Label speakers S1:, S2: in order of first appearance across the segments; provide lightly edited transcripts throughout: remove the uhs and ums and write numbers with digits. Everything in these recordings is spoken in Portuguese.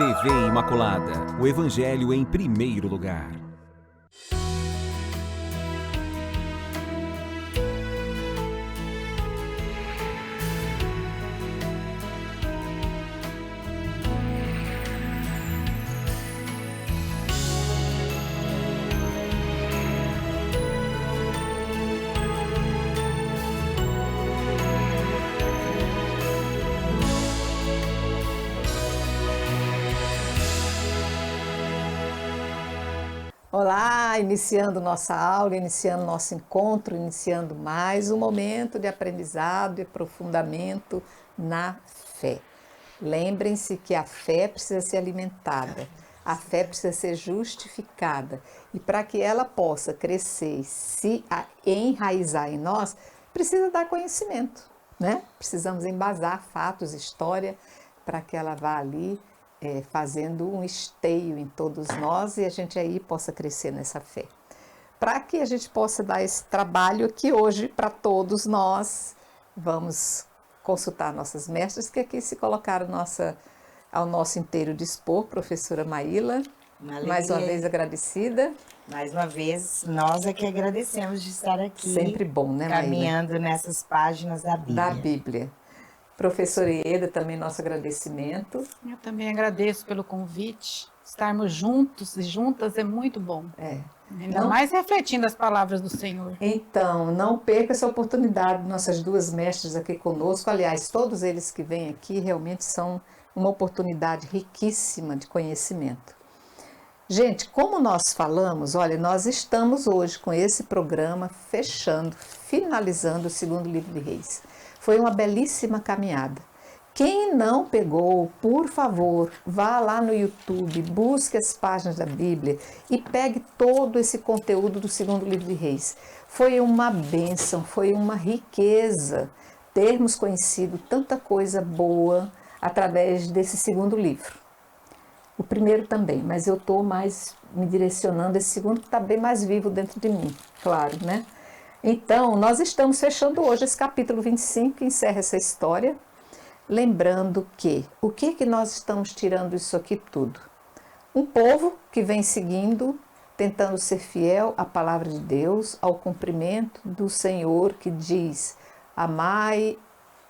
S1: TV Imaculada, o Evangelho em primeiro lugar.
S2: Olá, iniciando nossa aula, iniciando nosso encontro, iniciando mais um momento de aprendizado e aprofundamento na fé. Lembrem-se que a fé precisa ser alimentada, a fé precisa ser justificada e para que ela possa crescer e se enraizar em nós, precisa dar conhecimento, né? Precisamos embasar fatos, história, para que ela vá ali fazendo um esteio em todos nós e a gente aí possa crescer nessa fé. Para que a gente possa dar esse trabalho aqui hoje para todos nós, vamos consultar nossas mestras que aqui se colocaram ao nosso inteiro dispor, professora Maíla, mais uma vez agradecida.
S3: Mais uma vez, nós é que agradecemos de estar aqui.
S2: Sempre bom, né, Maíla?
S3: Caminhando nessas páginas da Bíblia.
S2: Da Bíblia. Professora Ieda, também nosso agradecimento.
S4: Eu também agradeço pelo convite. Estarmos juntos e juntas é muito bom. Ainda mais refletindo as palavras do Senhor.
S2: Então, não perca essa oportunidade, nossas duas mestras aqui conosco. Aliás, todos eles que vêm aqui realmente são uma oportunidade riquíssima de conhecimento. Gente, como nós falamos, olha, nós estamos hoje com esse programa finalizando o segundo livro de Reis. Foi uma belíssima caminhada. Quem não pegou, por favor, vá lá no YouTube, busque as páginas da Bíblia e pegue todo esse conteúdo do segundo livro de Reis. Foi uma bênção, foi uma riqueza termos conhecido tanta coisa boa através desse segundo livro. O primeiro também, mas eu estou mais me direcionando esse segundo que está bem mais vivo dentro de mim, claro, né? Então, nós estamos fechando hoje esse capítulo 25, que encerra essa história, lembrando que, o que nós estamos tirando isso aqui tudo? Um povo que vem seguindo, tentando ser fiel à palavra de Deus, ao cumprimento do Senhor que diz, amai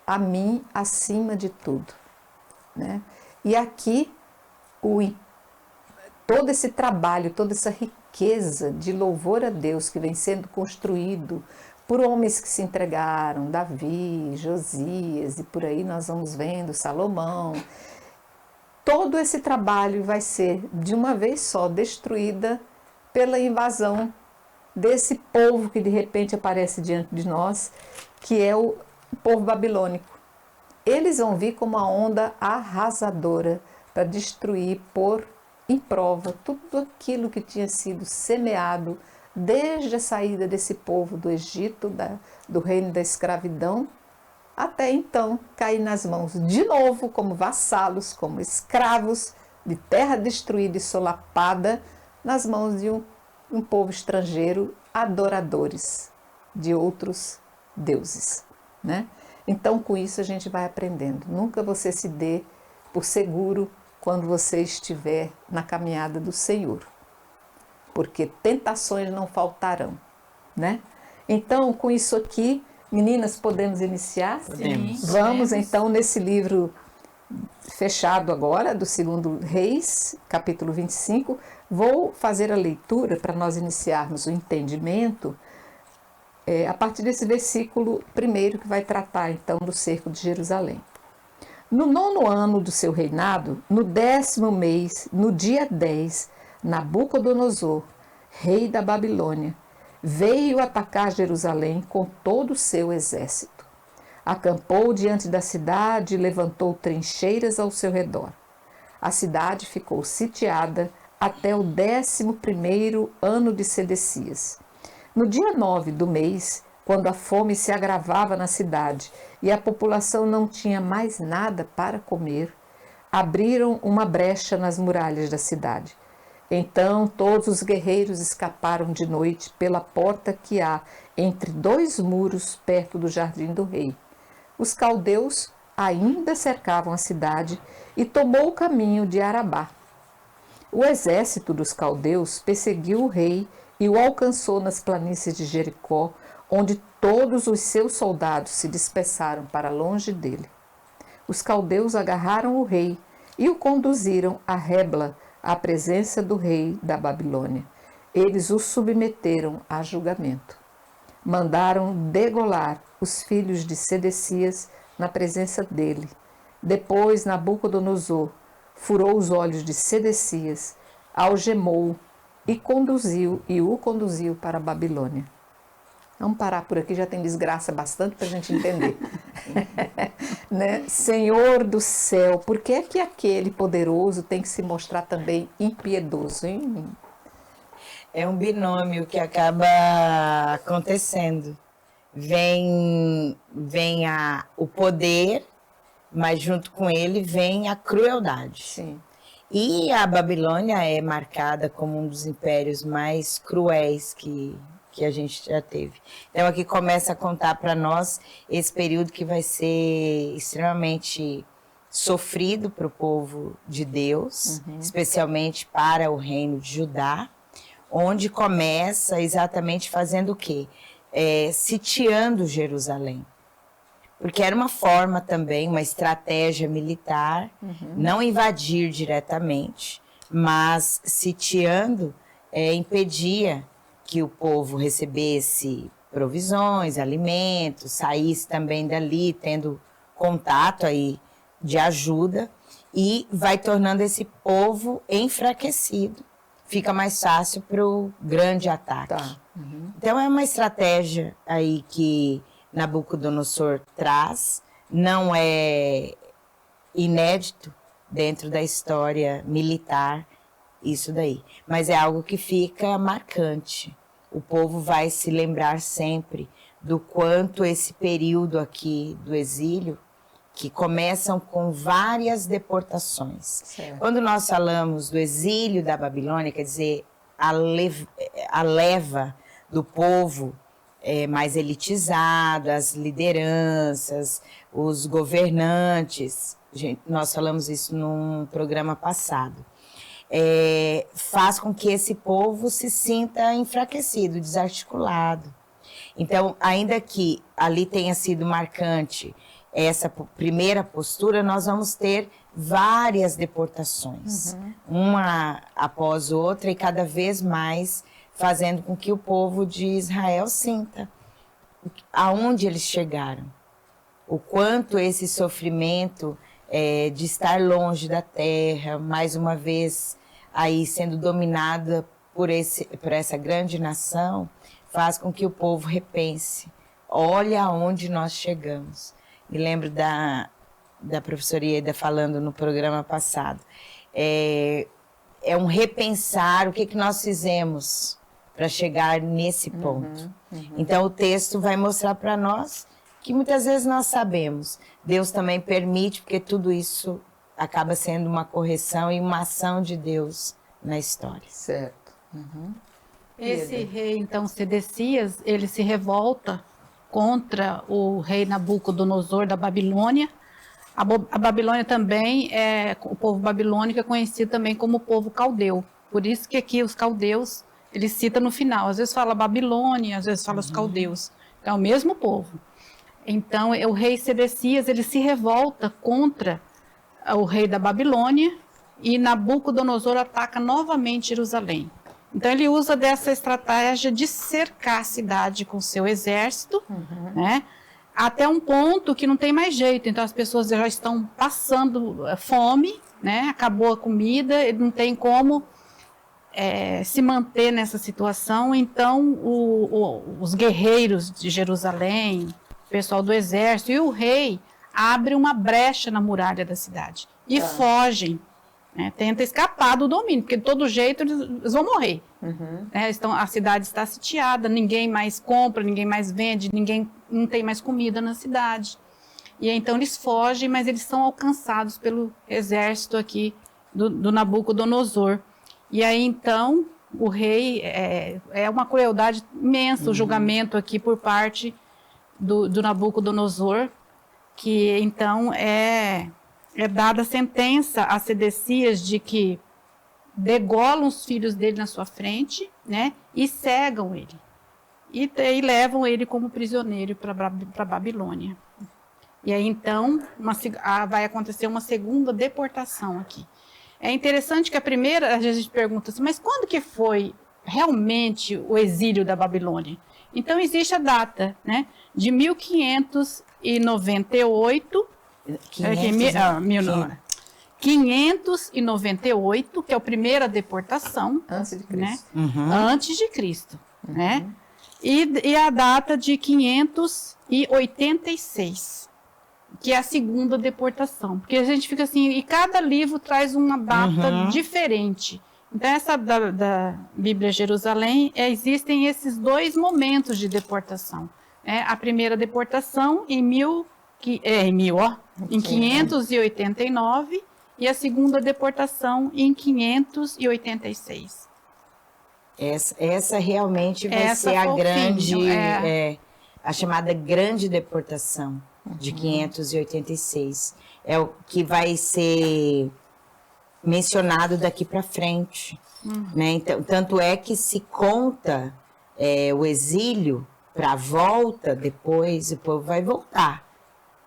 S2: a mim acima de tudo, né? E aqui, todo esse trabalho, toda essa riqueza de louvor a Deus que vem sendo construído por homens que se entregaram, Davi, Josias, e por aí nós vamos vendo Salomão. Todo esse trabalho vai ser de uma vez só destruída pela invasão desse povo que de repente aparece diante de nós, que é o povo babilônico. Eles vão vir como uma onda arrasadora para destruir, pôr em prova tudo aquilo que tinha sido semeado desde a saída desse povo do Egito, do reino da escravidão, até então cair nas mãos de novo como vassalos, como escravos de terra destruída e solapada, nas mãos de um povo estrangeiro, adoradores de outros deuses, né? Então, com isso a gente vai aprendendo. Nunca você se dê por seguro quando você estiver na caminhada do Senhor, porque tentações não faltarão, né? Então, com isso aqui, meninas, podemos iniciar?
S3: Podemos.
S2: Vamos então nesse livro fechado agora, do segundo Reis, capítulo 25. Vou fazer a leitura para nós iniciarmos o entendimento a partir desse versículo primeiro que vai tratar então do cerco de Jerusalém. No 9º ano do seu reinado, no 10º mês, no dia 10, Nabucodonosor, rei da Babilônia, veio atacar Jerusalém com todo o seu exército. Acampou diante da cidade e levantou trincheiras ao seu redor. A cidade ficou sitiada até o 11º ano de Sedecias. No dia 9 do mês, quando a fome se agravava na cidade e a população não tinha mais nada para comer, abriram uma brecha nas muralhas da cidade. Então todos os guerreiros escaparam de noite pela porta que há entre dois muros perto do jardim do rei. Os caldeus ainda cercavam a cidade e tomou o caminho de Arabá. O exército dos caldeus perseguiu o rei e o alcançou nas planícies de Jericó, onde todos os seus soldados se dispersaram para longe dele. Os caldeus agarraram o rei e o conduziram a Rebla, à presença do rei da Babilônia. Eles o submeteram a julgamento. Mandaram degolar os filhos de Sedecias na presença dele. Depois Nabucodonosor furou os olhos de Sedecias, algemou e o conduziu para a Babilônia. Vamos parar por aqui, já tem desgraça bastante para a gente entender. Né? Senhor do céu, por que é que aquele poderoso tem que se mostrar também impiedoso, hein?
S3: É um binômio que acaba acontecendo. Vem o poder, mas junto com ele vem a crueldade.
S2: Sim.
S3: E a Babilônia é marcada como um dos impérios mais cruéis que a gente já teve. Então aqui começa a contar para nós esse período que vai ser extremamente sofrido para o povo de Deus, especialmente para o reino de Judá, onde começa exatamente fazendo o quê? Sitiando Jerusalém. Porque era uma forma também, uma estratégia militar, não invadir diretamente, mas sitiando impedia que o povo recebesse provisões, alimentos, saísse também dali, tendo contato aí de ajuda, e vai tornando esse povo enfraquecido. Fica mais fácil para o grande ataque.
S2: Tá.
S3: Então é uma estratégia aí que Nabucodonosor traz, não é inédito dentro da história militar, isso daí. Mas é algo que fica marcante. O povo vai se lembrar sempre do quanto esse período aqui do exílio, que começam com várias deportações.
S2: Certo.
S3: Quando nós falamos do exílio da Babilônia, quer dizer, a leva do povo mais elitizado, as lideranças, os governantes, nós falamos isso num programa passado, faz com que esse povo se sinta enfraquecido, desarticulado. Então, ainda que ali tenha sido marcante essa primeira postura, nós vamos ter várias deportações, uma após outra, e cada vez mais fazendo com que o povo de Israel sinta aonde eles chegaram, o quanto esse sofrimento de estar longe da terra, mais uma vez aí sendo dominada por essa grande nação, faz com que o povo repense, olha aonde nós chegamos. Me lembro da professora Ieda falando no programa passado, é um repensar o que nós fizemos para chegar nesse ponto. Então o texto vai mostrar para nós que muitas vezes nós sabemos, Deus também permite, porque tudo isso acaba sendo uma correção e uma ação de Deus na história.
S2: Certo.
S4: Esse rei, então, Sedecias, ele se revolta contra o rei Nabucodonosor da Babilônia. A Babilônia também, o povo babilônico é conhecido também como o povo caldeu. Por isso que aqui os caldeus, ele cita no final. Às vezes fala Babilônia, às vezes fala os caldeus. Então, é o mesmo povo. Então, o rei Sedecias, ele se revolta contra o rei da Babilônia e Nabucodonosor ataca novamente Jerusalém. Então, ele usa dessa estratégia de cercar a cidade com seu exército, né? Até um ponto que não tem mais jeito. Então, as pessoas já estão passando fome, né? Acabou a comida, não tem como se manter nessa situação. Então, os guerreiros de Jerusalém, o pessoal do exército e o rei abrem uma brecha na muralha da cidade e fogem. Tenta escapar do domínio, porque de todo jeito eles vão morrer. A cidade está sitiada, ninguém mais compra, ninguém mais vende, ninguém não tem mais comida na cidade. E então eles fogem, mas eles são alcançados pelo exército aqui do Nabucodonosor. E aí então o rei, é uma crueldade imensa o julgamento aqui por parte do Nabucodonosor. que então é dada a sentença a Sedecias de que degolam os filhos dele na sua frente, né, e cegam ele. E levam ele como prisioneiro para Babilônia. E aí, então, vai acontecer uma segunda deportação aqui. É interessante que a primeira, às vezes a gente pergunta assim, mas quando que foi realmente o exílio da Babilônia? Então, existe a data, né, de 1598, 598, que é a primeira deportação.
S2: Antes de
S4: né?
S2: Cristo.
S4: Antes de Cristo, né? E a data de 586, que é a segunda deportação. Porque a gente fica assim, e cada livro traz uma data diferente. Então, essa da Bíblia Jerusalém, existem esses dois momentos de deportação. A primeira deportação em 589 e a segunda deportação em 586.
S3: Essa realmente vai ser a grande, a chamada grande deportação de 586. É o que vai ser mencionado daqui para frente. Né? Então, tanto é que se conta o exílio para a volta, depois o povo vai voltar.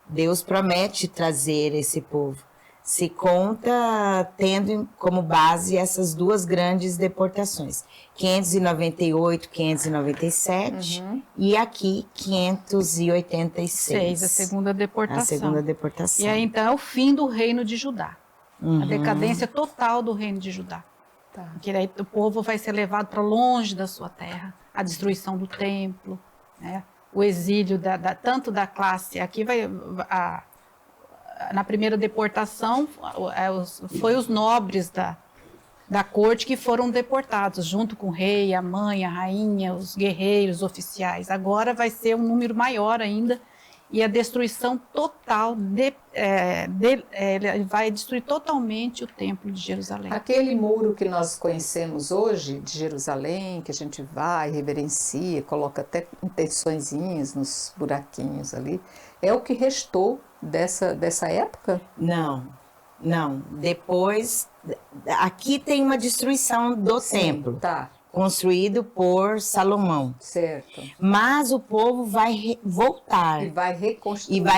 S3: Deus promete trazer esse povo. Se conta tendo como base essas duas grandes deportações, 598, 597 e aqui 586.
S4: A segunda deportação.
S3: A segunda deportação.
S4: E aí então é o fim do reino de Judá, a decadência total do reino de Judá.
S2: Tá.
S4: Porque aí o povo vai ser levado para longe da sua terra, a destruição do templo, né? O exílio tanto da classe, aqui na primeira deportação, foi os nobres da corte que foram deportados, junto com o rei, a mãe, a rainha, os guerreiros, os oficiais. Agora vai ser um número maior ainda, e a destruição total, ele vai destruir totalmente o templo de Jerusalém.
S2: Aquele muro que nós conhecemos hoje, de Jerusalém, que a gente vai, reverencia, coloca até intençõezinhas nos buraquinhos ali, é o que restou dessa época?
S3: Não. Depois, aqui tem uma destruição do templo.
S2: Tá.
S3: Construído por Salomão.
S2: Certo.
S3: Mas o povo vai voltar.
S2: E vai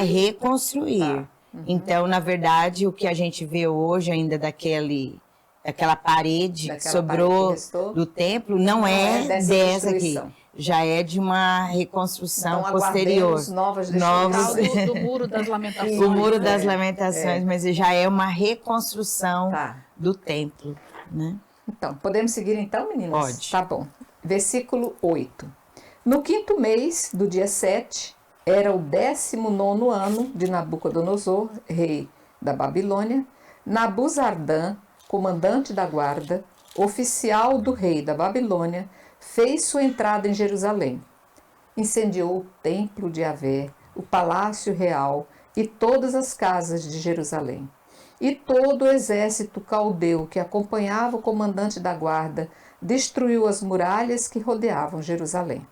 S2: reconstruir.
S3: Tá. Então, na verdade, o que a gente vê hoje ainda daquela parede que sobrou do templo, não é dessa aqui. Já é de uma reconstrução
S2: então,
S3: posterior.
S2: Novas
S4: do Muro das Lamentações.
S3: O Muro das Lamentações, mas já é uma reconstrução do templo, né?
S2: Então, podemos seguir então, meninas?
S3: Pode.
S2: Tá bom. Versículo 8. No 5º mês do dia 7, era o 19º ano de Nabucodonosor, rei da Babilônia, Nabuzardã, comandante da guarda, oficial do rei da Babilônia, fez sua entrada em Jerusalém. Incendiou o templo de Yahvé, o palácio real e todas as casas de Jerusalém. E todo o exército caldeu que acompanhava o comandante da guarda destruiu as muralhas que rodeavam Jerusalém.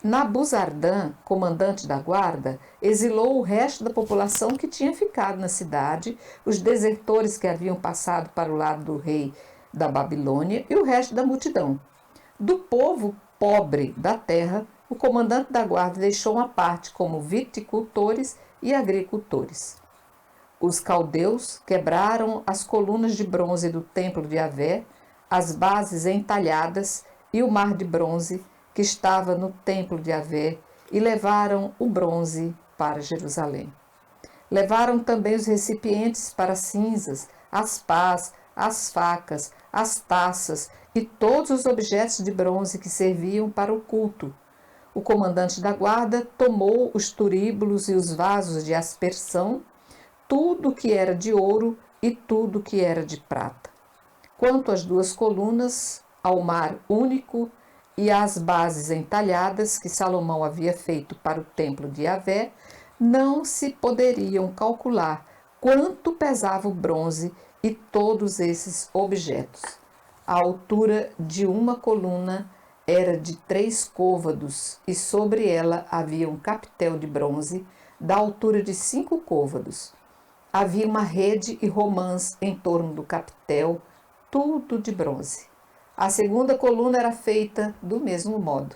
S2: Nabuzardã, comandante da guarda, exilou o resto da população que tinha ficado na cidade, os desertores que haviam passado para o lado do rei da Babilônia e o resto da multidão. Do povo pobre da terra, o comandante da guarda deixou uma parte como viticultores e agricultores. Os caldeus quebraram as colunas de bronze do templo de Yahvé, as bases entalhadas e o mar de bronze que estava no templo de Yahvé e levaram o bronze para Jerusalém. Levaram também os recipientes para cinzas, as pás, as facas, as taças e todos os objetos de bronze que serviam para o culto. O comandante da guarda tomou os turíbulos e os vasos de aspersão, tudo que era de ouro e tudo que era de prata. Quanto às duas colunas, ao mar único e às bases entalhadas que Salomão havia feito para o templo de Yahvé, não se poderiam calcular quanto pesava o bronze e todos esses objetos. A altura de uma coluna era de 3 côvados e sobre ela havia um capitel de bronze, da altura de 5 côvados. Havia uma rede e romãs em torno do capitel, tudo de bronze. A segunda coluna era feita do mesmo modo.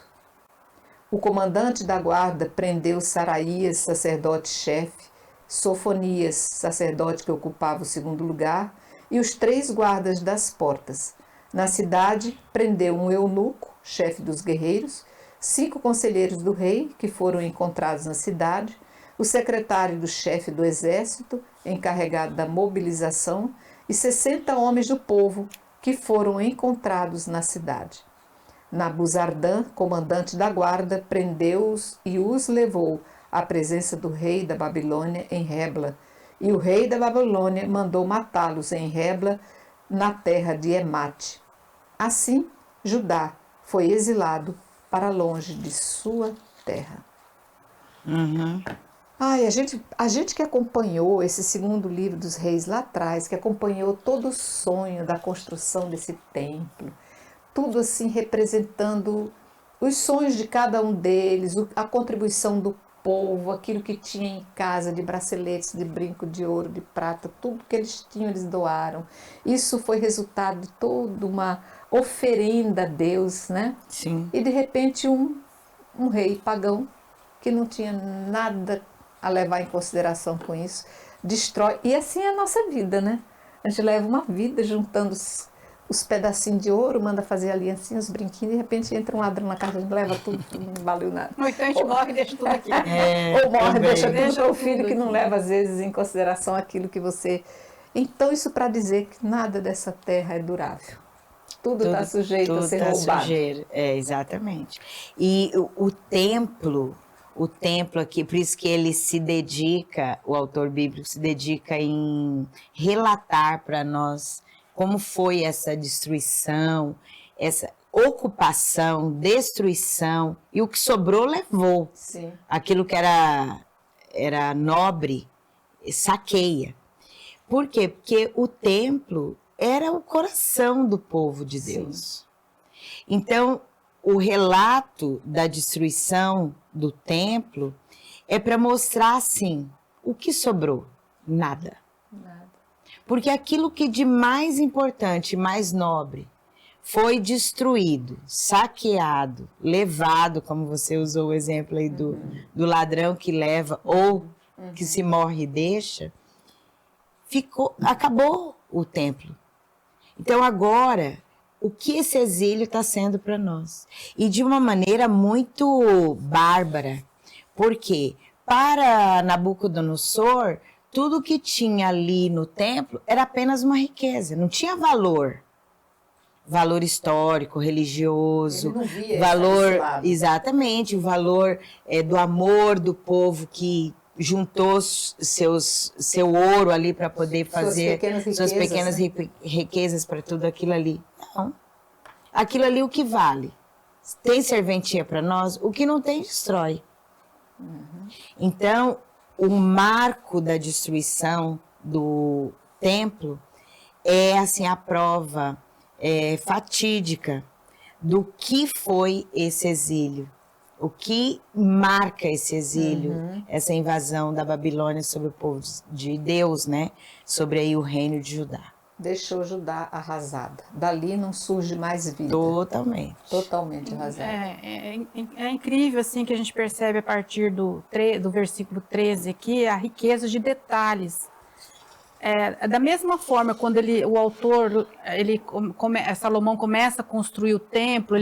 S2: O comandante da guarda prendeu Saraías, sacerdote-chefe, Sofonias, sacerdote que ocupava o segundo lugar, e os 3 guardas das portas. Na cidade, prendeu um eunuco, chefe dos guerreiros, 5 conselheiros do rei, que foram encontrados na cidade, o secretário do chefe do exército, encarregado da mobilização, e 60 homens do povo, que foram encontrados na cidade. Nabuzardã, comandante da guarda, prendeu-os e os levou à presença do rei da Babilônia em Rebla, e o rei da Babilônia mandou matá-los em Rebla, na terra de Emate. Assim, Judá foi exilado para longe de sua terra. Ai, a gente que acompanhou esse segundo livro dos reis lá atrás, que acompanhou todo o sonho da construção desse templo, tudo assim representando os sonhos de cada um deles, a contribuição do povo, aquilo que tinha em casa de braceletes, de brinco de ouro, de prata, tudo que eles tinham, eles doaram. Isso foi resultado de toda uma oferenda a Deus, né?
S3: Sim.
S2: E de repente um rei pagão, que não tinha nada a levar em consideração com isso, destrói. E assim é a nossa vida, né? A gente leva uma vida juntando os pedacinhos de ouro, manda fazer aliancinhas, os brinquinhos, e de repente entra um ladrão na casa, a gente leva tudo, não valeu nada.
S4: Ou então a gente morre e deixa tudo aqui.
S2: Ou morre,
S3: também.
S2: deixa tudo para o filho
S4: tudo
S2: que não
S4: aqui.
S2: leva, às vezes, em consideração aquilo que você... Então, isso para dizer que nada dessa terra é durável. Tudo está sujeito a ser roubado.
S3: Exatamente. E o templo aqui, por isso que ele se dedica, o autor bíblico se dedica em relatar para nós como foi essa destruição, essa ocupação, destruição, e o que sobrou levou.
S2: Sim.
S3: Aquilo que era nobre, saqueia. Por quê? Porque o templo era o coração do povo de Deus. Então, o relato da destruição do templo é para mostrar, assim, o que sobrou? Nada. Porque aquilo que de mais importante, mais nobre, foi destruído, saqueado, levado, como você usou o exemplo aí do ladrão que leva ou que se morre e deixa, acabou o templo. Então agora, o que esse exílio está sendo para nós? E de uma maneira muito bárbara, porque para Nabucodonosor, tudo que tinha ali no templo era apenas uma riqueza, não tinha valor. Valor histórico, religioso,
S2: Ele não via
S3: valor,
S2: esse lado.
S3: exatamente, o valor do amor do povo que juntou seu ouro ali para poder fazer suas pequenas riquezas para tudo aquilo ali. Não. Aquilo ali o que vale. Tem serventia para nós, o que não tem destrói. Então, o marco da destruição do templo é assim a prova fatídica do que foi esse exílio, o que marca esse exílio, essa invasão da Babilônia sobre o povo de Deus, né? Sobre aí o reino de Judá.
S2: Deixou Judá arrasada. Dali não surge mais vida.
S3: Totalmente.
S2: Totalmente arrasada.
S4: É incrível assim que a gente percebe a partir do versículo 13 aqui a riqueza de detalhes. Da mesma forma, quando o autor, Salomão começa a construir o templo,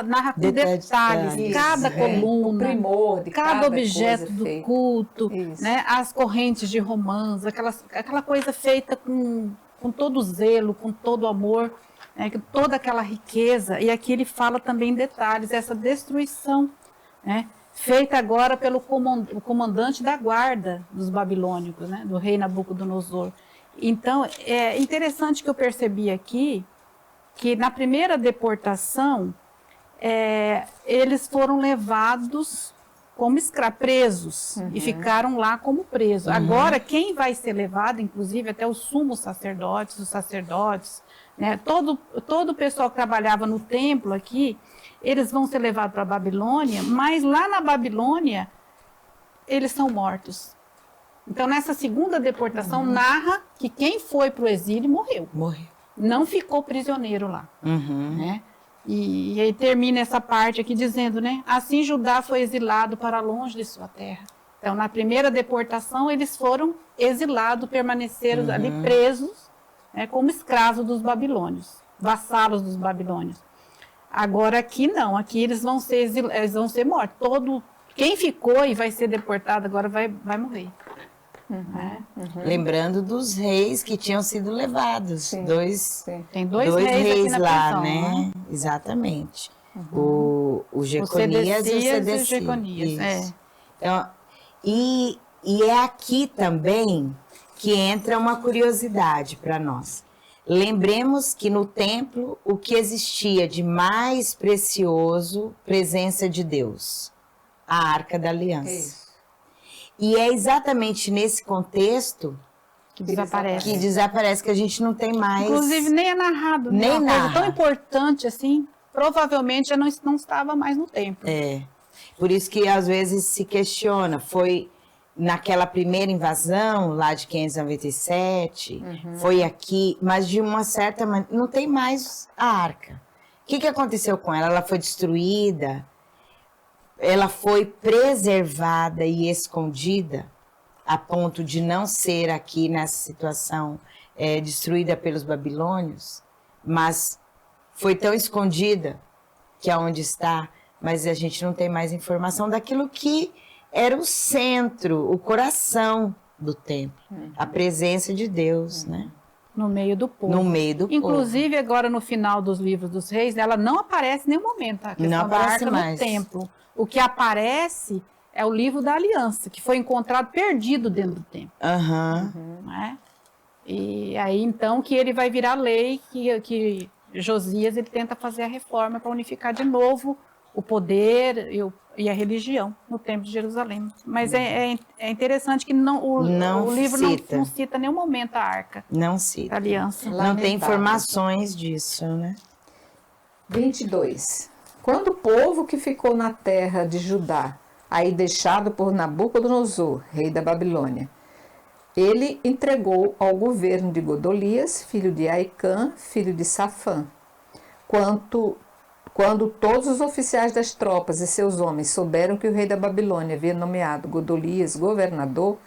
S4: narra com detalhes, cada coluna,
S2: o primor de
S4: cada objeto do
S2: feita.
S4: culto, né, as correntes de romãs, aquela coisa feita com todo zelo, com todo amor, né, toda aquela riqueza. E aqui ele fala também em detalhes, essa destruição, né, feita agora pelo comandante da guarda dos babilônicos, né, do rei Nabucodonosor. Então, é interessante que eu percebi aqui que na primeira deportação, eles foram levados como presos e ficaram lá como presos. Agora, quem vai ser levado, inclusive até os sumos sacerdotes, os sacerdotes, né, todo o pessoal que trabalhava no templo aqui, eles vão ser levados para a Babilônia, mas lá na Babilônia eles são mortos. Então, nessa segunda deportação, narra que quem foi para o exílio morreu.
S3: Morreu.
S4: Não ficou prisioneiro lá. Né? E aí termina essa parte aqui dizendo, né? Assim Judá foi exilado para longe de sua terra. Então, na primeira deportação, eles foram exilados, permaneceram ali presos, né, como escravos dos babilônios, vassalos dos babilônios. Agora aqui não, aqui eles vão ser mortos. Quem ficou e vai ser deportado agora vai morrer.
S3: Lembrando dos reis que tinham sido levados.
S2: Sim.
S4: Tem dois reis aqui na
S3: lá,
S4: prisão,
S3: né? Exatamente. O Jeconias e o
S4: Sedecias
S3: Sedecias.
S4: e o Jeconias,
S3: Isso. Então, e é aqui também que entra uma curiosidade para nós. Lembremos que no templo o que existia de mais precioso, presença de Deus, a Arca da Aliança.
S2: Isso.
S3: E é exatamente nesse contexto
S4: que desaparece.
S3: Que a gente não tem mais.
S4: Inclusive, nem é narrado.
S3: Nem
S4: uma
S3: narra.
S4: coisa tão importante assim, provavelmente já não estava mais no templo.
S3: É. Por isso que às vezes se questiona, foi naquela primeira invasão, lá de 597, foi aqui, mas de uma certa maneira, não tem mais a arca. O que aconteceu com ela? Ela foi destruída, ela foi preservada e escondida, a ponto de não ser aqui nessa situação destruída pelos babilônios, mas foi tão escondida que aonde está, mas a gente não tem mais informação daquilo que era o centro, o coração do templo, a presença de Deus, né?
S4: No meio do povo.
S3: No meio do povo.
S4: Inclusive, agora no final dos livros dos reis, ela não aparece em nenhum momento, a questão
S3: Não
S4: da
S3: aparece
S4: arca
S3: mais.
S4: no templo. O que aparece é o livro da aliança, que foi encontrado perdido dentro do templo. Né? E aí, então, que ele vai virar lei, que Josias ele tenta fazer a reforma para unificar de novo o poder e a religião no templo de Jerusalém. Mas é interessante que o livro não cita em nenhum momento a arca.
S3: Não cita.
S4: Da aliança.
S3: Não tem informações disso, né?
S2: 22. Quando o povo que ficou na terra de Judá, aí deixado por Nabucodonosor, rei da Babilônia, ele entregou ao governo de Godolias, filho de Aicã, filho de Safã. Quando todos os oficiais das tropas e seus homens souberam que o rei da Babilônia havia nomeado Godolias governador,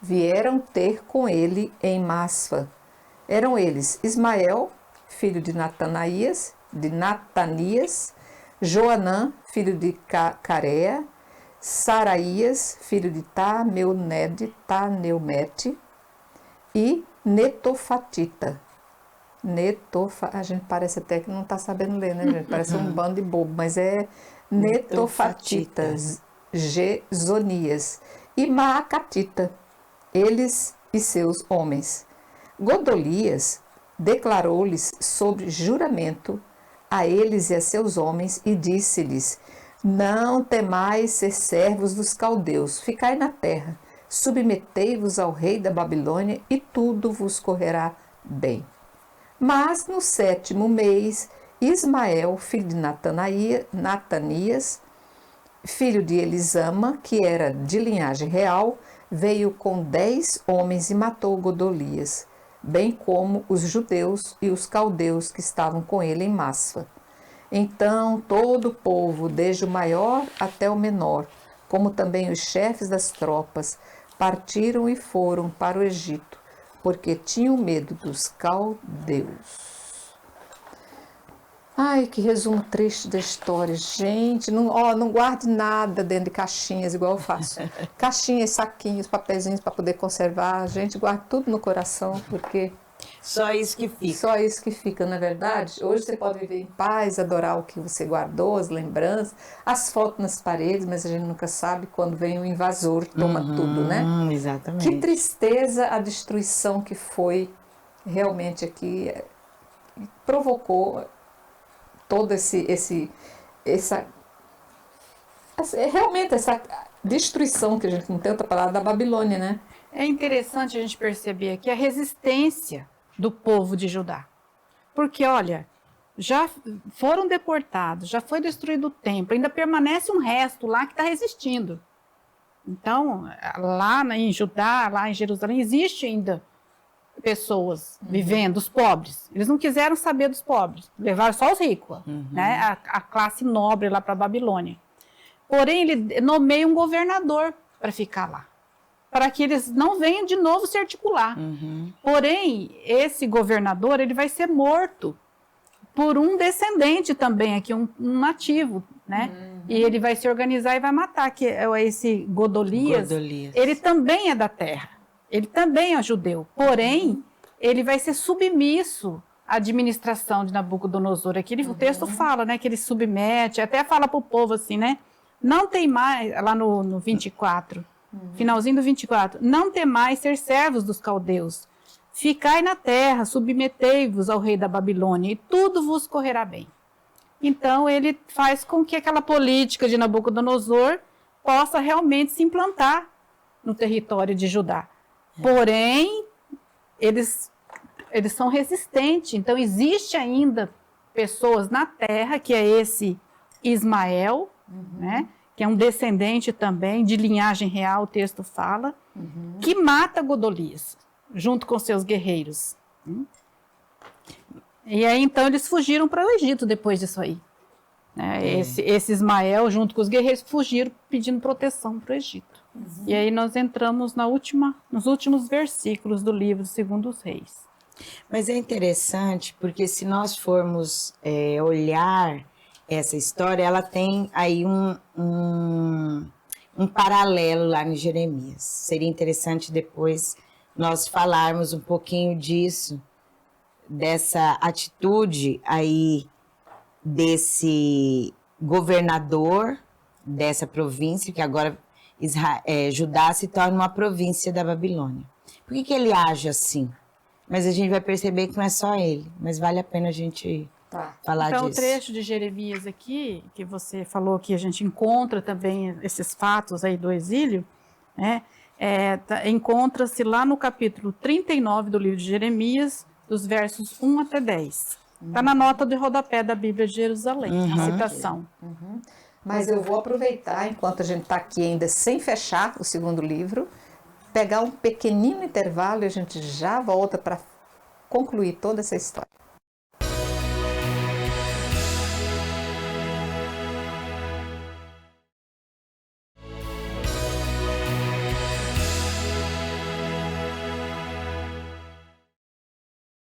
S2: vieram ter com ele em Masfa. Eram eles Ismael, filho de Natanias, Joanã, filho de Carea, Saraías, filho de Taneumete, e Netofatita. A gente parece até que não está sabendo ler, né, gente? Parece um bando de bobo, mas é Netofatitas, Gezonias e Maacatita, eles e seus homens. Godolias declarou-lhes sobre juramento a eles e a seus homens e disse-lhes: não temais ser servos dos caldeus, ficai na terra, submetei-vos ao rei da Babilônia e tudo vos correrá bem. Mas no 7º mês, Ismael, filho de Natanias, filho de Elisama, que era de linhagem real, veio com 10 homens e matou Godolias, bem como os judeus e os caldeus que estavam com ele em Masfa. Então todo o povo, desde o maior até o menor, como também os chefes das tropas, partiram e foram para o Egito, porque tinham medo dos caldeus. Ai, que resumo triste da história. Gente, não guarde nada dentro de caixinhas, igual eu faço. Caixinhas, saquinhos, papeizinhos para poder conservar. Gente, guarde tudo no coração, porque...
S3: Só isso que fica.
S2: Só isso que fica, não é verdade? Hoje você pode viver em paz, adorar o que você guardou, as lembranças, as fotos nas paredes, mas a gente nunca sabe quando vem o invasor, toma tudo, né?
S3: Exatamente.
S2: Que tristeza a destruição que foi realmente aqui, provocou toda realmente essa destruição que a gente não tem outra palavra da Babilônia, né?
S4: É interessante a gente perceber aqui a resistência do povo de Judá. Porque, olha, já foram deportados, já foi destruído o templo, ainda permanece um resto lá que está resistindo. Então, lá em Judá, lá em Jerusalém, existe ainda pessoas vivendo, os pobres. Eles não quiseram saber dos pobres, levaram só os ricos, né? A classe nobre lá para a Babilônia. Porém, ele nomeia um governador para ficar lá, para que eles não venham de novo se articular. Porém, esse governador, ele vai ser morto por um descendente também, aqui um nativo, né? E ele vai se organizar e vai matar, que é esse Godolias. Ele também é da terra, ele também é judeu, porém, ele vai ser submisso à administração de Nabucodonosor. Aqui o texto fala, né, que ele submete, até fala para o povo assim, né? Não tem mais, lá no 24, finalzinho do 24, não tem mais ser servos dos caldeus. Ficai na terra, submetei-vos ao rei da Babilônia, e tudo vos correrá bem. Então, ele faz com que aquela política de Nabucodonosor possa realmente se implantar no território de Judá. Porém, eles são resistentes. Então, existe ainda pessoas na terra, que é esse Ismael, né, que é um descendente também, de linhagem real, o texto fala, que mata Godolias, junto com seus guerreiros. E aí, então, eles fugiram para o Egito depois disso aí. Esse Ismael, junto com os guerreiros, fugiram pedindo proteção para o Egito. E aí nós entramos nos últimos versículos do livro Segundo os Reis.
S3: Mas é interessante, porque se nós formos olhar essa história, ela tem aí um paralelo lá em Jeremias. Seria interessante depois nós falarmos um pouquinho disso, dessa atitude aí desse governador dessa província, que agora Judá se torna uma província da Babilônia. Por que ele age assim? Mas a gente vai perceber que não é só ele, mas vale a pena a gente falar disso.
S4: Então, o trecho de Jeremias aqui, que você falou que a gente encontra também esses fatos aí do exílio, né? Encontra-se lá no capítulo 39 do livro de Jeremias, dos versos 1 até 10. Está na nota de rodapé da Bíblia de Jerusalém, a citação.
S2: Mas eu vou aproveitar, enquanto a gente está aqui ainda sem fechar o segundo livro, pegar um pequenino intervalo e a gente já volta para concluir toda essa história.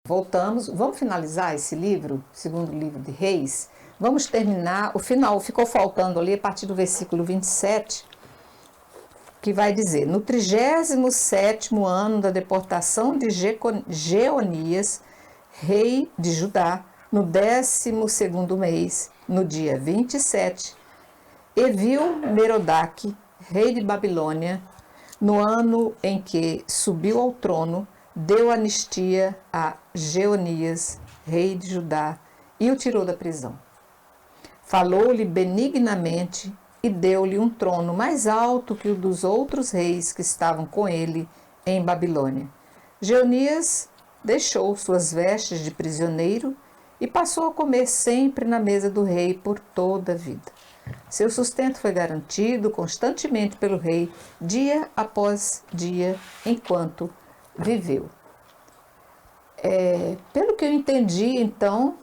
S2: Voltamos, vamos finalizar esse livro, segundo livro de Reis. Vamos terminar, o final ficou faltando ali a partir do versículo 27, que vai dizer: no 37º ano da deportação de Jeonias, rei de Judá, no 12º mês, no dia 27, Evil-Merodach, rei de Babilônia, no ano em que subiu ao trono, deu anistia a Jeonias, rei de Judá, e o tirou da prisão. Falou-lhe benignamente e deu-lhe um trono mais alto que o dos outros reis que estavam com ele em Babilônia. Jeonias deixou suas vestes de prisioneiro e passou a comer sempre na mesa do rei por toda a vida. Seu sustento foi garantido constantemente pelo rei, dia após dia, enquanto viveu. Pelo que eu entendi, então,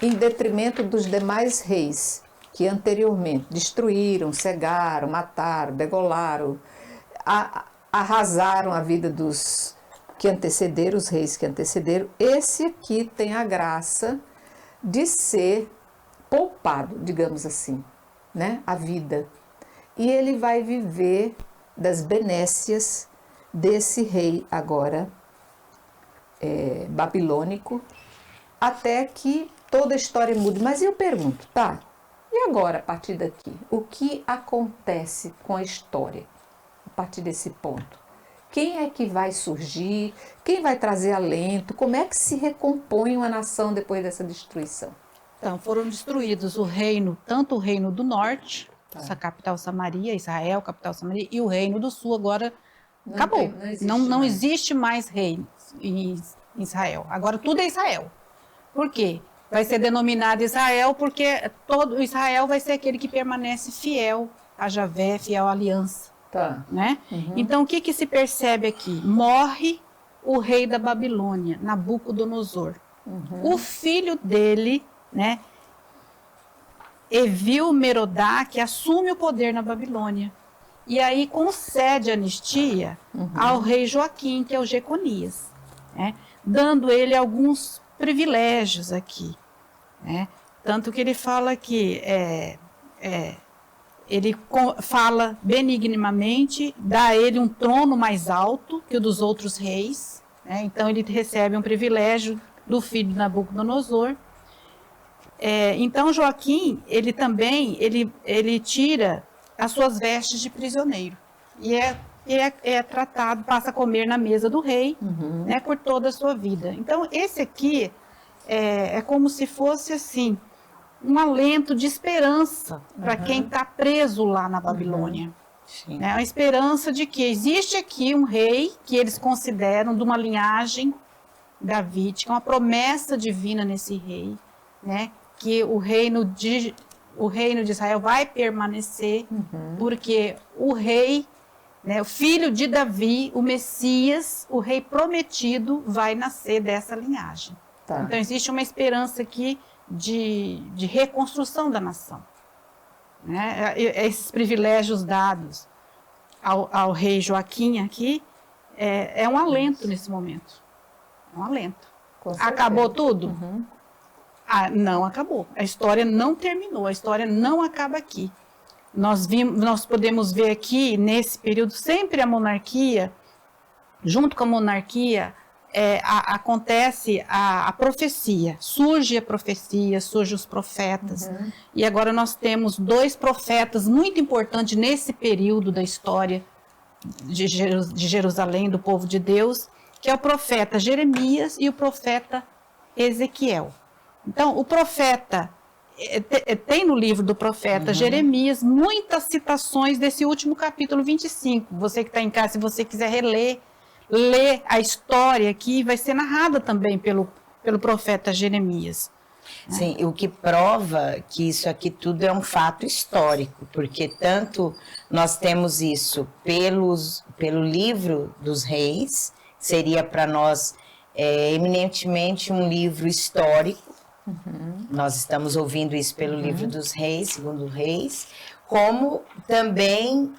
S2: em detrimento dos demais reis que anteriormente destruíram, cegaram, mataram, degolaram, arrasaram a vida dos que antecederam, os reis que antecederam, esse aqui tem a graça de ser poupado, digamos assim, né? A vida. E ele vai viver das benécias desse rei agora babilônico, até que toda a história mude. Mas eu pergunto, tá, e agora a partir daqui? O que acontece com a história a partir desse ponto? Quem é que vai surgir? Quem vai trazer alento? Como é que se recompõe uma nação depois dessa destruição?
S4: Então, foram destruídos o reino, tanto o reino do norte, essa capital Samaria, Israel, capital Samaria, e o reino do sul agora acabou. Não existe mais reino em Israel. Agora tudo é Israel. Por quê? Vai ser denominado Israel porque todo Israel vai ser aquele que permanece fiel a Javé, fiel à aliança.
S2: Tá.
S4: Né? Então, o que se percebe aqui? Morre o rei da Babilônia, Nabucodonosor. O filho dele, né, Evil-Merodach, assume o poder na Babilônia. E aí concede anistia ao rei Joaquim, que é o Jeconias, né, dando ele alguns privilégios aqui. Né? Tanto que ele fala que ele fala benignamente, dá a ele um trono mais alto que o dos outros reis, né? Então ele recebe um privilégio do filho de Nabucodonosor. Então Joaquim, ele também, ele tira as suas vestes de prisioneiro e é tratado, passa a comer na mesa do rei, né, por toda a sua vida. Então esse aqui é como se fosse assim, um alento de esperança para quem está preso lá na Babilônia. É uma esperança de que existe aqui um rei que eles consideram de uma linhagem davídica, uma promessa divina nesse rei, né? Que o reino de Israel vai permanecer, porque o rei, né, o filho de Davi, o Messias, o rei prometido, vai nascer dessa linhagem. Tá. Então existe uma esperança aqui de reconstrução da nação. Né? Esses privilégios dados ao rei Joaquim aqui é um alento nesse momento. É um alento. Acabou tudo? Não acabou. A história não terminou, a história não acaba aqui. Nós podemos ver aqui, nesse período, sempre a monarquia, junto com a monarquia, acontece a profecia, surgem os profetas, e agora nós temos 2 profetas muito importantes nesse período da história de Jerusalém, do povo de Deus, que é o profeta Jeremias e o profeta Ezequiel. Então, o profeta, tem no livro do profeta Jeremias muitas citações desse último capítulo 25, você que está em casa, se você quiser ler a história aqui, vai ser narrada também pelo profeta Jeremias.
S3: Sim, o que prova que isso aqui tudo é um fato histórico, porque tanto nós temos isso pelo livro dos reis, seria para nós eminentemente um livro histórico, nós estamos ouvindo isso pelo livro dos reis, segundo reis, como também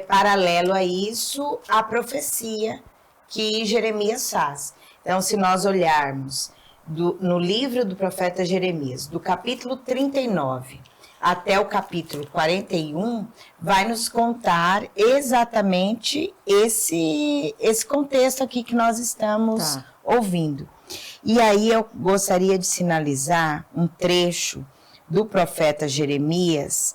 S3: paralelo a isso, a profecia que Jeremias faz. Então, se nós olharmos no livro do profeta Jeremias, do capítulo 39 até o capítulo 41, vai nos contar exatamente esse contexto aqui que nós estamos ouvindo. E aí eu gostaria de sinalizar um trecho do profeta Jeremias,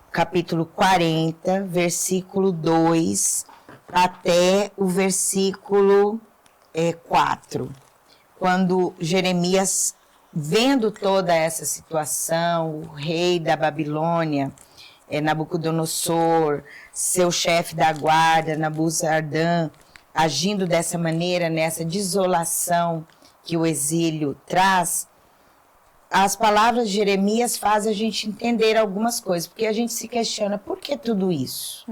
S3: capítulo 40, versículo 2 até o versículo 4. Quando Jeremias, vendo toda essa situação, o rei da Babilônia, Nabucodonosor, seu chefe da guarda, Nabuzaradan, agindo dessa maneira, nessa desolação que o exílio traz, as palavras de Jeremias fazem a gente entender algumas coisas, porque a gente se questiona, por que tudo isso?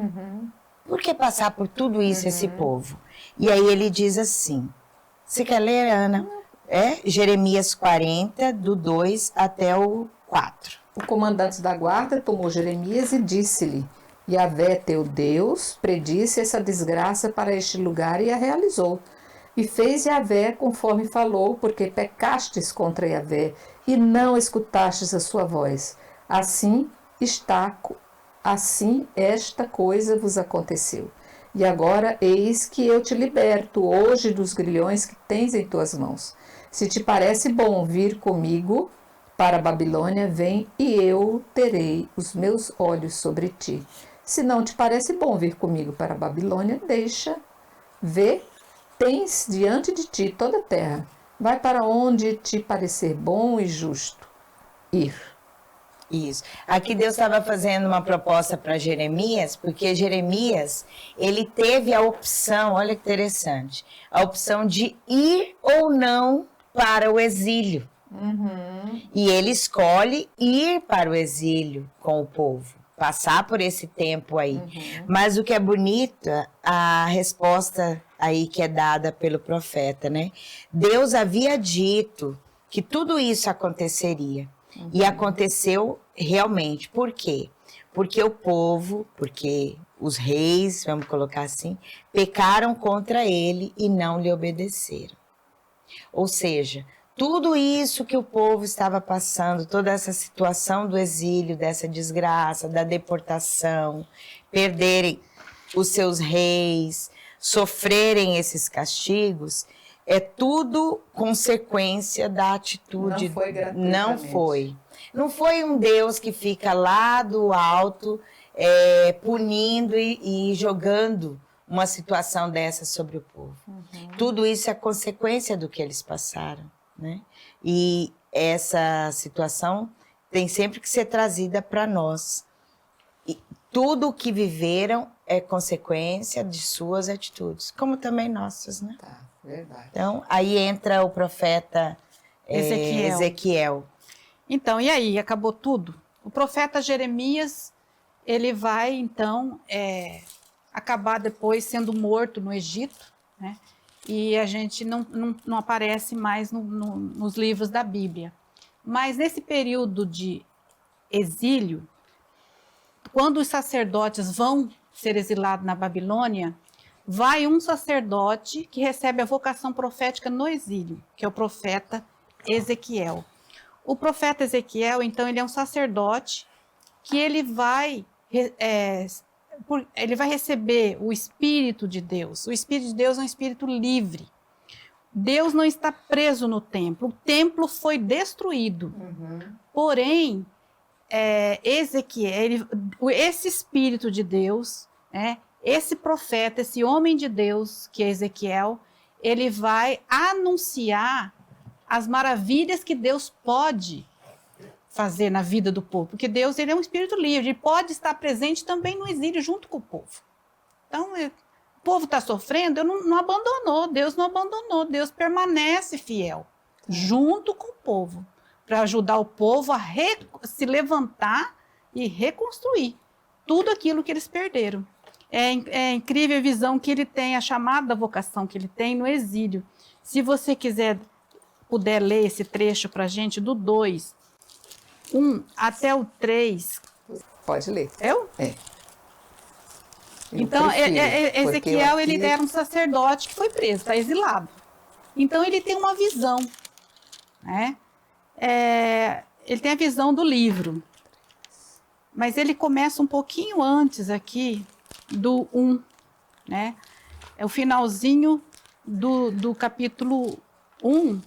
S3: Por que passar por tudo isso esse povo? E aí ele diz assim, você quer ler, Ana? Jeremias 40, do 2 até o 4.
S2: O comandante da guarda tomou Jeremias e disse-lhe, Yahvé teu Deus predisse essa desgraça para este lugar e a realizou. E fez Yahvé conforme falou, porque pecastes contra Yahvé e não escutastes a sua voz. Assim esta coisa vos aconteceu. E agora eis que eu te liberto hoje dos grilhões que tens em tuas mãos. Se te parece bom vir comigo para a Babilônia, vem e eu terei os meus olhos sobre ti. Se não te parece bom vir comigo para a Babilônia, deixa, vê, tens diante de ti toda a terra. Vai para onde te parecer bom e justo ir.
S3: Isso. Aqui Deus estava fazendo uma proposta para Jeremias, porque Jeremias, ele teve a opção, olha que interessante, a opção de ir ou não para o exílio. E ele escolhe ir para o exílio com o povo. passar por esse tempo aí. Mas o que é bonito, a resposta aí que é dada pelo profeta, né? Deus havia dito que tudo isso aconteceria. E aconteceu realmente. Por quê? Porque o povo, porque os reis, vamos colocar assim, pecaram contra ele e não lhe obedeceram. Ou seja, tudo isso que o povo estava passando, toda essa situação do exílio, dessa desgraça, da deportação, perderem os seus reis, sofrerem esses castigos, é tudo consequência da atitude.
S2: Não foi gratuitamente.
S3: Não foi. Não foi um Deus que fica lá do alto, punindo e jogando uma situação dessa sobre o povo. Tudo isso é consequência do que eles passaram, né? E essa situação tem sempre que ser trazida para nós. E tudo o que viveram é consequência de suas atitudes, como também nossas, né?
S2: Tá, verdade.
S3: Então, aí entra o profeta Ezequiel.
S4: Então, e aí? Acabou tudo? O profeta Jeremias, ele vai, então, acabar depois sendo morto no Egito, né? E a gente não aparece mais nos livros da Bíblia. Mas nesse período de exílio, quando os sacerdotes vão ser exilados na Babilônia, vai um sacerdote que recebe a vocação profética no exílio, que é o profeta Ezequiel. O profeta Ezequiel, então, ele é um sacerdote que ele vai receber o Espírito de Deus. O Espírito de Deus é um espírito livre. Deus não está preso no templo. O templo foi destruído. Porém, Ezequiel, esse Espírito de Deus, esse profeta, esse homem de Deus, que é Ezequiel, ele vai anunciar as maravilhas que Deus pode fazer na vida do povo, porque Deus, ele é um espírito livre, ele pode estar presente também no exílio junto com o povo. Então, o povo está sofrendo, Deus não abandonou, Deus permanece fiel, junto com o povo, para ajudar o povo a se levantar e reconstruir tudo aquilo que eles perderam. É incrível a visão que ele tem, a chamada vocação que ele tem no exílio. Se você puder ler esse trecho para a gente, do 2, 1 até o 3.
S2: Pode ler.
S4: Eu?
S2: É.
S4: Então, Ezequiel, ele era um sacerdote que foi preso, está exilado. Então, ele tem uma visão, né? Ele tem a visão do livro. Mas ele começa um pouquinho antes aqui do 1, né? É o finalzinho do capítulo 1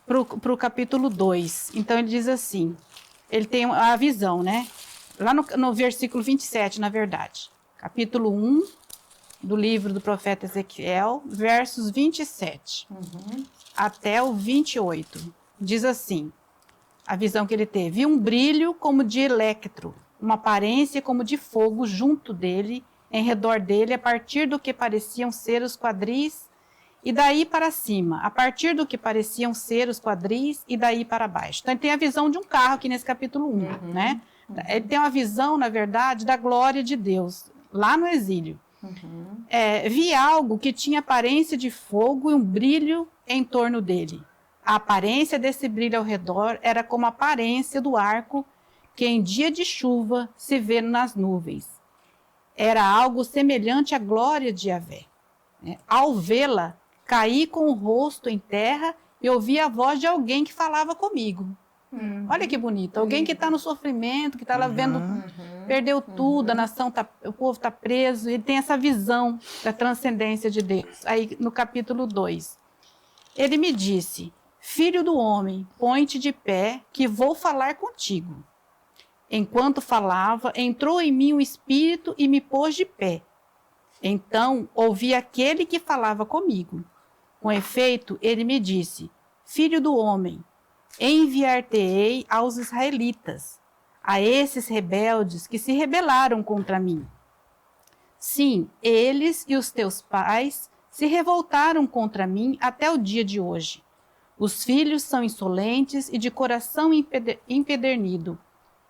S4: para o capítulo 2. Então, ele diz assim, ele tem a visão, né? Lá no versículo 27, na verdade. Capítulo 1 do livro do profeta Ezequiel, versos 27 até o 28. Diz assim, a visão que ele teve. Vi um brilho como de electro, uma aparência como de fogo junto dele, em redor dele, a partir do que pareciam ser os quadris, e daí para cima, a partir do que pareciam ser os quadris, e daí para baixo. Então, ele tem a visão de um carro aqui nesse capítulo 1, né? Ele tem uma visão, na verdade, da glória de Deus, lá no exílio. Vi algo que tinha aparência de fogo e um brilho em torno dele. A aparência desse brilho ao redor era como a aparência do arco que em dia de chuva se vê nas nuvens. Era algo semelhante à glória de Yahvé. Ao vê-la, caí com o rosto em terra e ouvi a voz de alguém que falava comigo. Olha que bonito, alguém que está no sofrimento, que está lá vendo, perdeu tudo, a nação o povo está preso, ele tem essa visão da transcendência de Deus. Aí no capítulo 2, ele me disse, filho do homem, põe-te de pé, que vou falar contigo. Enquanto falava, entrou em mim o Espírito e me pôs de pé. Então ouvi aquele que falava comigo. Com efeito, ele me disse, filho do homem, enviar-te-ei aos israelitas, a esses rebeldes que se rebelaram contra mim. Sim, eles e os teus pais se revoltaram contra mim até o dia de hoje. Os filhos são insolentes e de coração empedernido.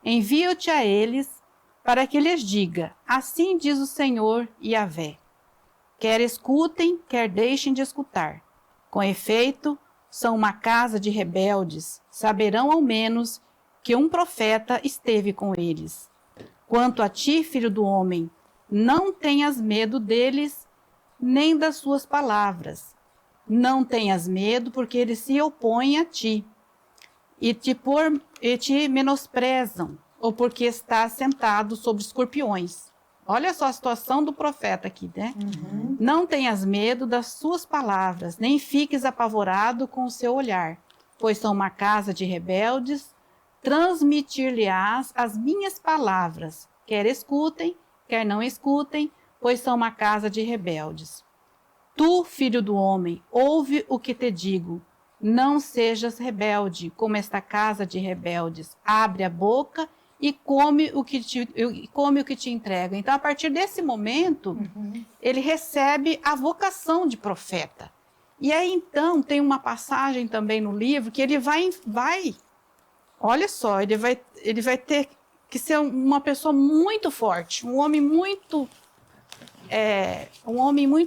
S4: Envio-te a eles para que lhes diga: assim diz o Senhor Yahvé. Quer escutem, quer deixem de escutar. Com efeito, são uma casa de rebeldes, saberão ao menos que um profeta esteve com eles. Quanto a ti, filho do homem, não tenhas medo deles, nem das suas palavras. Não tenhas medo, porque eles se opõem a ti, e te menosprezam, ou porque estás sentado sobre escorpiões. Olha só a situação do profeta aqui, né? Não tenhas medo das suas palavras, nem fiques apavorado com o seu olhar, pois são uma casa de rebeldes, transmitir-lhe-ás as minhas palavras, quer escutem, quer não escutem, pois são uma casa de rebeldes. Tu, filho do homem, ouve o que te digo, não sejas rebelde, como esta casa de rebeldes. Abre a boca e come o que te entrega. Então, a partir desse momento, ele recebe a vocação de profeta. E aí, então, tem uma passagem também no livro que ele vai olha só, ele vai ter que ser uma pessoa muito forte, um homem muito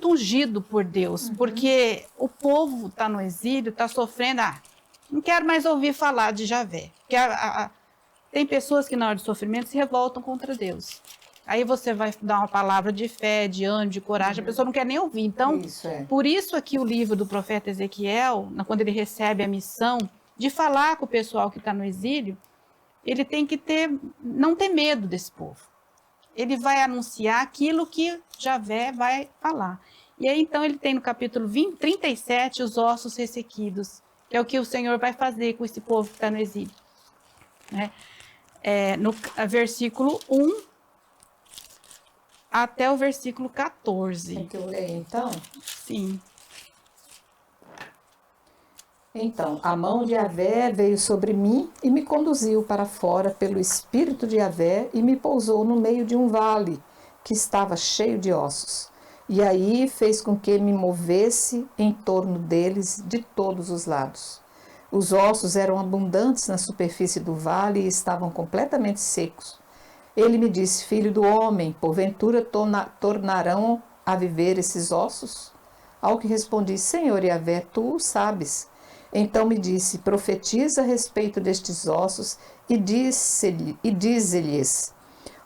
S4: ungido por Deus, porque o povo está no exílio, está sofrendo, não quero mais ouvir falar de Yahvé. Porque tem pessoas que na hora do sofrimento se revoltam contra Deus. Aí você vai dar uma palavra de fé, de ânimo, de coragem, a pessoa não quer nem ouvir. Então, por isso aqui o livro do profeta Ezequiel, quando ele recebe a missão de falar com o pessoal que está no exílio, ele tem que não ter medo desse povo. Ele vai anunciar aquilo que Yahvé vai falar. E aí, então, ele tem no capítulo 37 os ossos ressequidos, que é o que o Senhor vai fazer com esse povo que está no exílio. Né? No versículo 1 até o versículo 14.
S2: Tem que eu ler, então?
S4: Sim.
S2: Então, a mão de Yahvé veio sobre mim e me conduziu para fora pelo Espírito de Yahvé e me pousou no meio de um vale que estava cheio de ossos. E aí fez com que me movesse em torno deles de todos os lados. Os ossos eram abundantes na superfície do vale e estavam completamente secos. Ele me disse: filho do homem, porventura tornarão a viver esses ossos? Ao que respondi: Senhor Yahvé, tu o sabes. Então me disse: profetiza a respeito destes ossos e dize-lhes: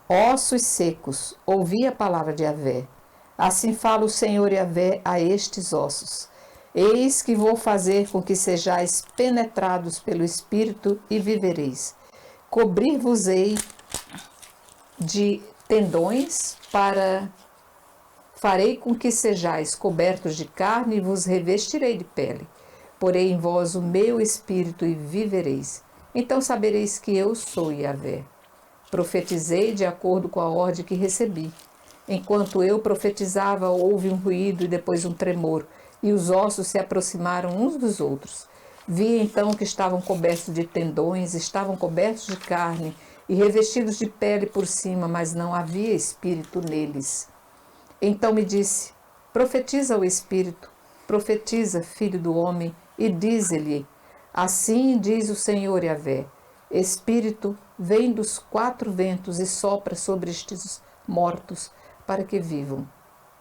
S2: ossos secos, ouvi a palavra de Yahvé. Assim fala o Senhor Yahvé a estes ossos: eis que vou fazer com que sejais penetrados pelo Espírito e vivereis. Cobrir-vos-ei de tendões farei com que sejais cobertos de carne e vos revestirei de pele. Porei em vós o meu espírito e vivereis. Então sabereis que eu sou Yahvé. Profetizei de acordo com a ordem que recebi. Enquanto eu profetizava, houve um ruído e depois um tremor, e os ossos se aproximaram uns dos outros. Vi então que estavam cobertos de tendões, estavam cobertos de carne e revestidos de pele por cima, mas não havia espírito neles. Então me disse: profetiza o Espírito, profetiza, filho do homem, e dize-lhe: assim diz o Senhor Yahvé: Espírito, vem dos 4 ventos e sopra sobre estes mortos, para que vivam.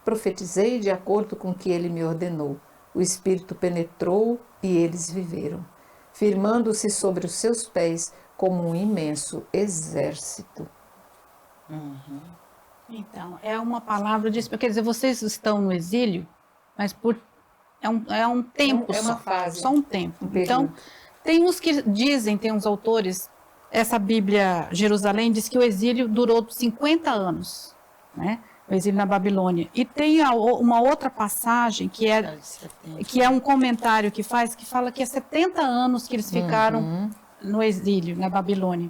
S2: Profetizei de acordo com o que ele me ordenou. O Espírito penetrou e eles viveram, firmando-se sobre os seus pés como um imenso exército.
S4: Então, é uma palavra de... Quer dizer, vocês estão no exílio, mas é um tempo
S2: É uma
S4: só.
S2: fase.
S4: Só um tempo.
S2: Um
S4: Então,
S2: período.
S4: tem uns que dizem, tem uns autores, essa Bíblia Jerusalém diz que o exílio durou 50 anos, né? O exílio na Babilônia. E tem uma outra passagem que é um comentário que fala que é 70 anos que eles ficaram no exílio, na Babilônia.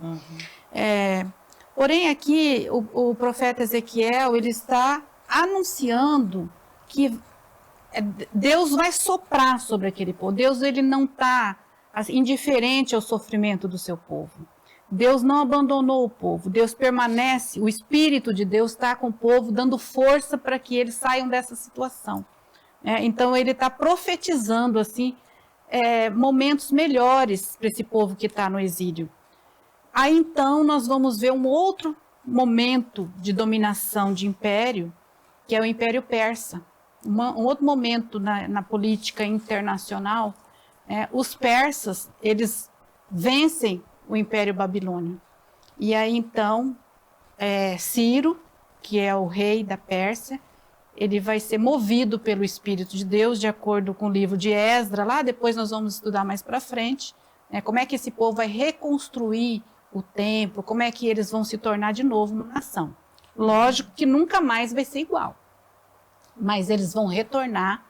S4: Porém, aqui, o profeta Ezequiel, ele está anunciando que Deus vai soprar sobre aquele povo. Deus, ele não está indiferente ao sofrimento do seu povo. Deus não abandonou o povo. Deus permanece, o Espírito de Deus está com o povo, dando força para que eles saiam dessa situação. Então, ele está profetizando, assim, momentos melhores para esse povo que está no exílio. Aí, então, nós vamos ver um outro momento de dominação de império, que é o Império Persa. Um outro momento na política internacional, os persas, eles vencem o Império Babilônio. E aí, então, Ciro, que é o rei da Pérsia, ele vai ser movido pelo Espírito de Deus, de acordo com o livro de Esdras, lá depois nós vamos estudar mais para frente, como é que esse povo vai reconstruir o templo, como é que eles vão se tornar de novo uma nação. Lógico que nunca mais vai ser igual, mas eles vão retornar,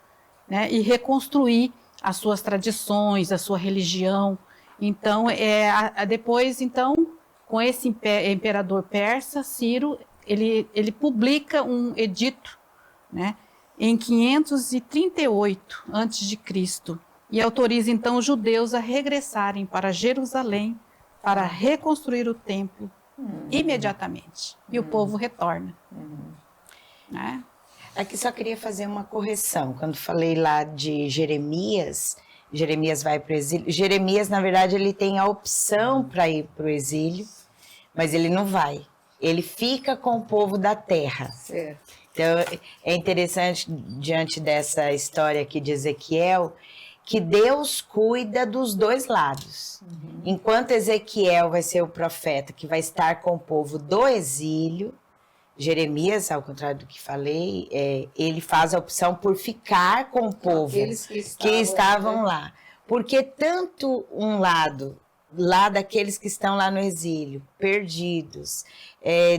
S4: né, e reconstruir as suas tradições, a sua religião. Então, depois, então, com esse imperador persa, Ciro, ele publica um edito, né, em 538 a.C., e autoriza então os judeus a regressarem para Jerusalém para reconstruir o templo imediatamente. E o povo retorna. Né?
S3: Aqui só queria fazer uma correção. Quando falei lá de Jeremias, Jeremias vai para o exílio. Jeremias, na verdade, ele tem a opção para ir para o exílio, mas ele não vai. Ele fica com o povo da terra.
S2: Certo.
S3: Então, é interessante, diante dessa história aqui de Ezequiel, que Deus cuida dos dois lados. Enquanto Ezequiel vai ser o profeta que vai estar com o povo do exílio, Jeremias, ao contrário do que falei, ele faz a opção por ficar com o povo que estavam lá. Porque tanto um lado, lá daqueles que estão lá no exílio, perdidos,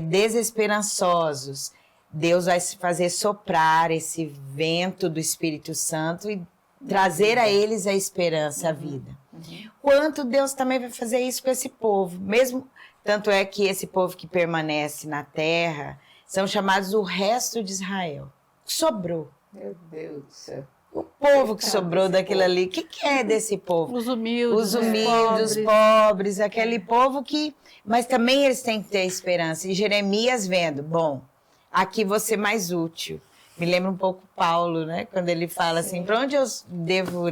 S3: desesperançosos, Deus vai fazer soprar esse vento do Espírito Santo e trazer a eles a esperança, a vida. Quanto Deus também vai fazer isso com esse povo. Mesmo, tanto é que esse povo que permanece na terra são chamados o resto de Israel. Sobrou.
S2: Meu Deus do céu.
S3: O povo que sobrou daquilo ali. O que é desse povo?
S4: Os humildes,
S3: Os pobres, aquele povo que... Mas também eles têm que ter esperança. E Jeremias vendo, bom, aqui vou ser mais útil. Me lembra um pouco Paulo, né? Quando ele fala assim, para onde eu devo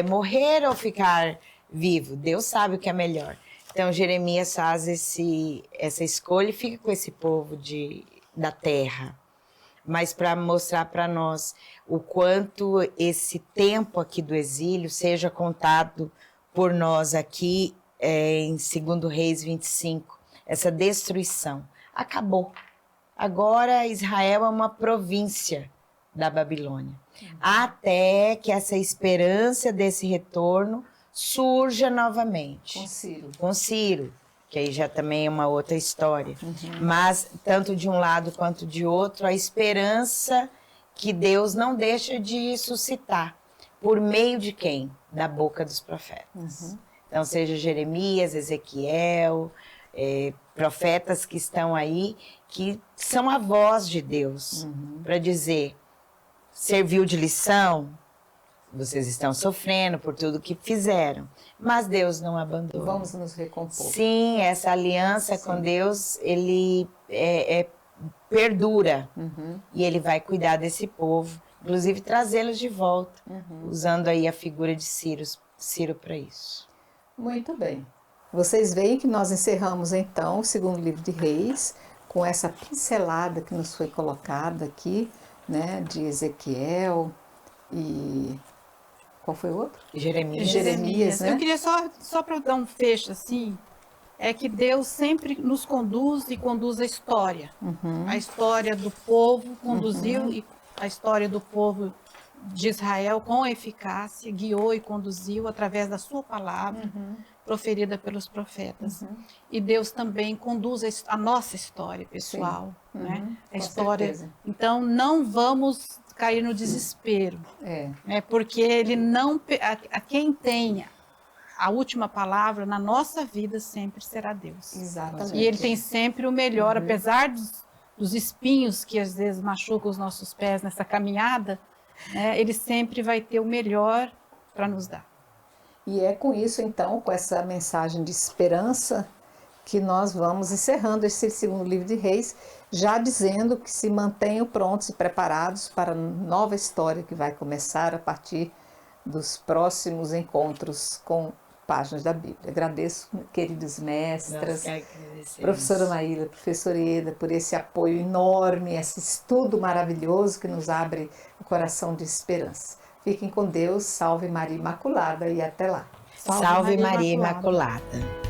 S3: morrer ou ficar vivo? Deus sabe o que é melhor. Então, Jeremias faz essa escolha e fica com esse povo da terra. Mas para mostrar para nós o quanto esse tempo aqui do exílio seja contado por nós aqui em 2 Reis 25, essa destruição. Acabou. Agora Israel é uma província da Babilônia. Até que essa esperança desse retorno surja novamente. Com Ciro, que aí já também é uma outra história. Mas, tanto de um lado quanto de outro, a esperança que Deus não deixa de suscitar. Por meio de quem? Da boca dos profetas. Então, seja Jeremias, Ezequiel, profetas que estão aí, que são a voz de Deus para dizer, serviu de lição, vocês estão sofrendo por tudo que fizeram, mas Deus não abandona.
S2: Vamos nos recompor.
S3: Sim, essa aliança com Deus, ele perdura e ele vai cuidar desse povo, inclusive trazê-los de volta, usando aí a figura de Ciro para isso.
S2: Muito bem. Vocês veem que nós encerramos então o 2º livro de Reis, com essa pincelada que nos foi colocada aqui, né, de Ezequiel e... Qual foi o outro?
S3: Jeremias.
S2: Né?
S4: Eu queria só para dar um fecho assim, é que Deus sempre nos conduz e conduz a história. A história do povo conduziu e a história do povo de Israel com eficácia, guiou e conduziu através da sua palavra, proferida pelos profetas. E Deus também conduz a nossa história pessoal, né? A história.
S2: Certeza.
S4: Então não vamos cair no desespero, porque ele não, quem tem a última palavra na nossa vida sempre será Deus.
S2: Exatamente.
S4: E ele tem sempre o melhor, apesar dos espinhos que às vezes machucam os nossos pés nessa caminhada, né, ele sempre vai ter o melhor para nos dar.
S2: E é com isso, então, com essa mensagem de esperança, que nós vamos encerrando esse 2º livro de Reis, já dizendo que se mantenham prontos e preparados para a nova história que vai começar a partir dos próximos encontros com páginas da Bíblia. Agradeço, queridos mestras,
S3: Nós que agradecemos.
S2: professora Maíla, professora Ieda, por esse apoio enorme, esse estudo maravilhoso que nos abre o coração de esperança. Fiquem com Deus, salve Maria Imaculada e até lá.
S3: Salve Maria Imaculada.